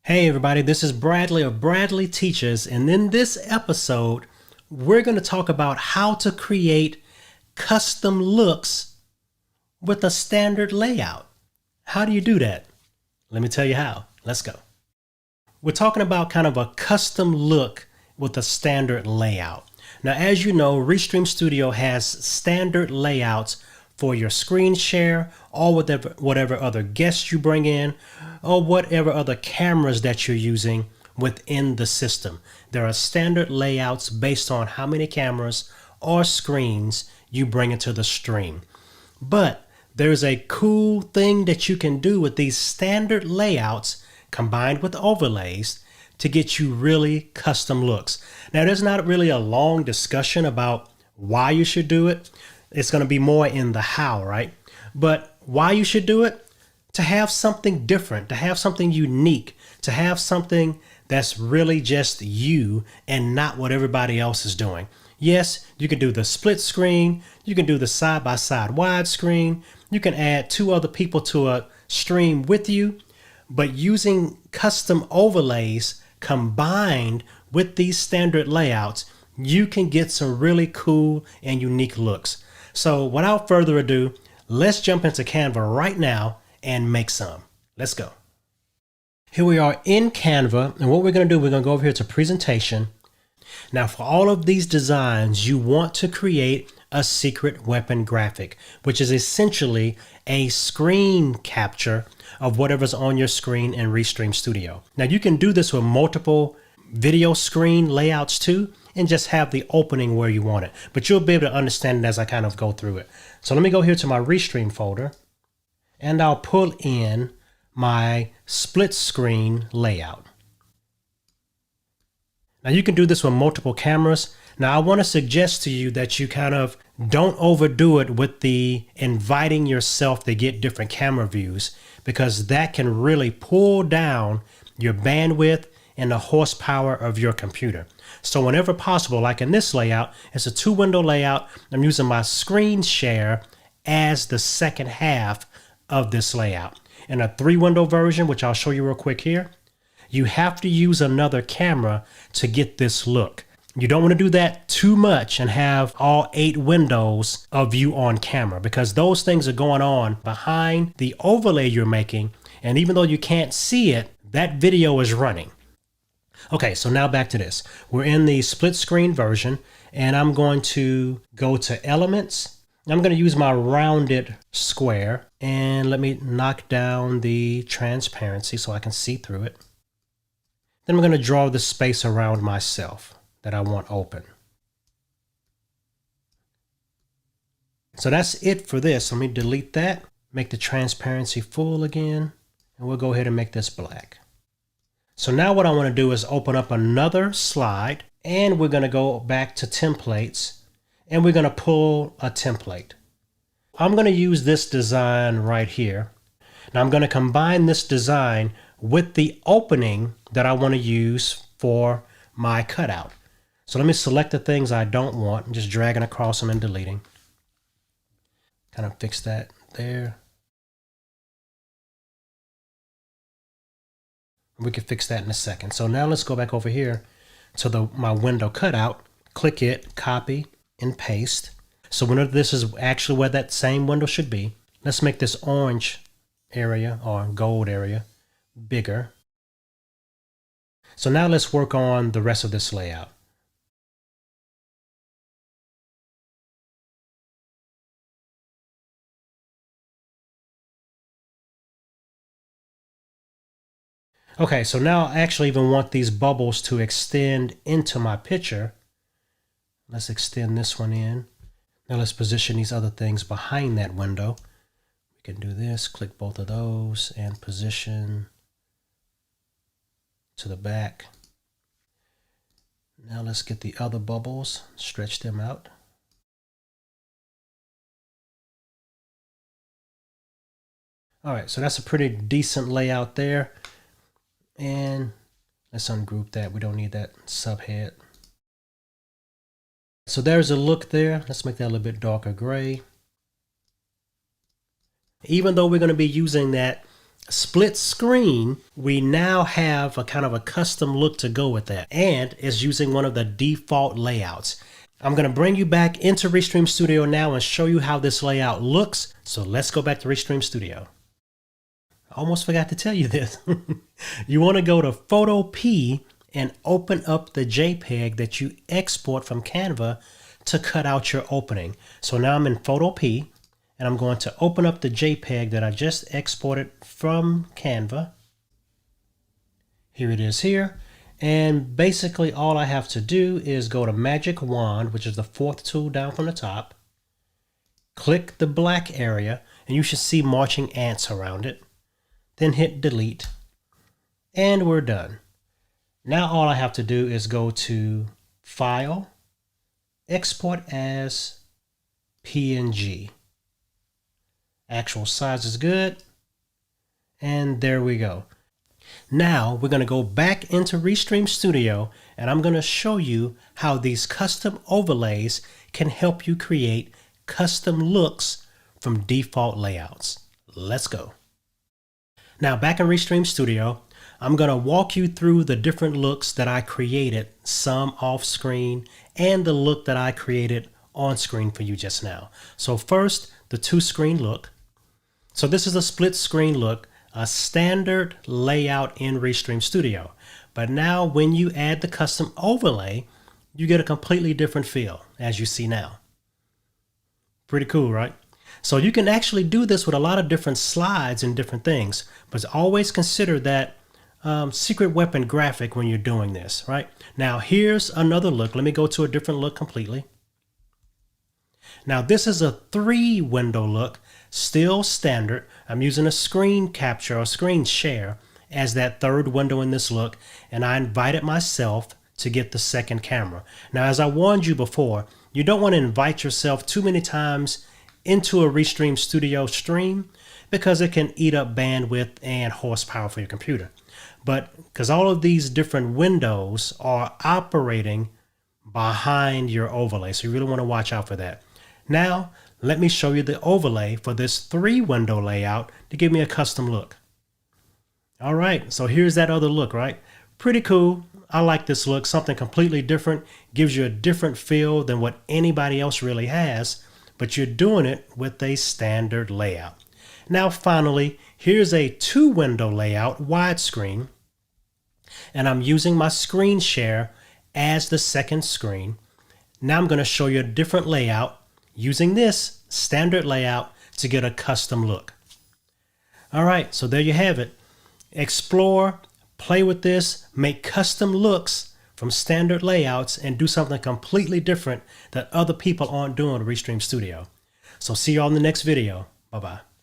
Hey everybody, this is Bradley of Bradley Teaches, and in this episode, we're going to talk about how to create custom looks with a standard layout. How do you do that? Let me tell you how. Let's go. We're talking about kind of a custom look with a standard layout. Now, as you know, Restream Studio has standard layouts for your screen share or whatever other guests you bring in or whatever other cameras that you're using within the system. There are standard layouts based on how many cameras or screens you bring into the stream. But there's a cool thing that you can do with these standard layouts combined with overlays to get you really custom looks. Now, there's not really a long discussion about why you should do it. It's going to be more in the how, right? But why you should do it? To have something different, to have something unique, to have something that's really just you and not what everybody else is doing. Yes, you can do the split screen, you can do the side-by-side widescreen, you can add two other people to a stream with you, but using custom overlays combined with these standard layouts, you can get some really cool and unique looks. So without further ado, let's jump into Canva right now and make some. Let's go. Here we are in Canva, and what we're going to do, we're going to go over here to presentation. Now, for all of these designs, you want to create a secret weapon graphic, which is essentially a screen capture of whatever's on your screen in Restream Studio. Now, you can do this with multiple video screen layouts too, and just have the opening where you want it. But you'll be able to understand it as I kind of go through it. So let me go here to my Restream folder, and I'll pull in my split screen layout. Now you can do this with multiple cameras. Now I want to suggest to you that you kind of don't overdo it with the inviting yourself to get different camera views, because that can really pull down your bandwidth and the horsepower of your computer. So whenever possible, like in this layout, it's a 2-window layout. I'm using my screen share as the second half of this layout. In a 3-window version, which I'll show you real quick here, you have to use another camera to get this look. You don't want to do that too much and have all 8 windows of you on camera, because those things are going on behind the overlay you're making. And even though you can't see it, that video is running. Okay, so now back to this. We're in the split screen version, and I'm going to go to elements. I'm going to use my rounded square, and let me knock down the transparency so I can see through it. Then I'm going to draw the space around myself that I want open. So that's it for this. Let me delete that, make the transparency full again, and we'll go ahead and make this black. So now what I want to do is open up another slide, and we're going to go back to templates, and we're going to pull a template. I'm going to use this design right here. Now I'm going to combine this design with the opening that I want to use for my cutout. So let me select the things I don't want. I'm just dragging across them and deleting. Kind of fix that there. We can fix that in a second. So now let's go back over here to my window cutout, click it, copy, and paste. So this is actually where that same window should be. Let's make this orange area or gold area bigger. So now let's work on the rest of this layout. Okay, so now I actually even want these bubbles to extend into my picture. Let's extend this one in. Now let's position these other things behind that window. We can do this, click both of those and position to the back. Now let's get the other bubbles, stretch them out. All right, so that's a pretty decent layout there. And let's ungroup that. We don't need that subhead. So there's a look there. Let's make that a little bit darker gray. Even though we're going to be using that split screen, we now have a kind of a custom look to go with that, and it's using one of the default layouts. I'm going to bring you back into Restream Studio now and show you how this layout looks. So let's go back to Restream Studio. I almost forgot to tell you this. You want to go to Photopea and open up the JPEG that you export from Canva to cut out your opening. So now I'm in Photopea and I'm going to open up the JPEG that I just exported from Canva. Here it is here. And basically all I have to do is go to Magic Wand, which is the fourth tool down from the top. Click the black area and you should see marching ants around it. Then hit delete and we're done. Now all I have to do is go to File, Export as PNG. Actual size is good. And there we go. Now we're going to go back into Restream Studio and I'm going to show you how these custom overlays can help you create custom looks from default layouts. Let's go. Now back in Restream Studio, I'm going to walk you through the different looks that I created, some off screen and the look that I created on screen for you just now. So first, the two screen look. So this is a split screen look, a standard layout in Restream Studio. But now when you add the custom overlay, you get a completely different feel, as you see now. Pretty cool, right? So you can actually do this with a lot of different slides and different things, but always consider that secret weapon graphic when you're doing this, right? Now here's another look. Let me go to a different look completely. Now this is a 3-window look, still standard. I'm using a screen capture or screen share as that third window in this look, and I invited myself to get the second camera. Now as I warned you before, you don't want to invite yourself too many times into a Restream Studio stream because it can eat up bandwidth and horsepower for your computer. But because all of these different windows are operating behind your overlay, so you really want to watch out for that. Now, let me show you the overlay for this 3-window layout to give me a custom look. All right, so here's that other look, right? Pretty cool. I like this look, something completely different, gives you a different feel than what anybody else really has, but you're doing it with a standard layout. Now, finally, here's a 2-window layout, widescreen, and I'm using my screen share as the second screen. Now I'm going to show you a different layout using this standard layout to get a custom look. All right, so there you have it. Explore, play with this, make custom looks from standard layouts and do something completely different that other people aren't doing in Restream Studio. So see you all in the next video. Bye-bye.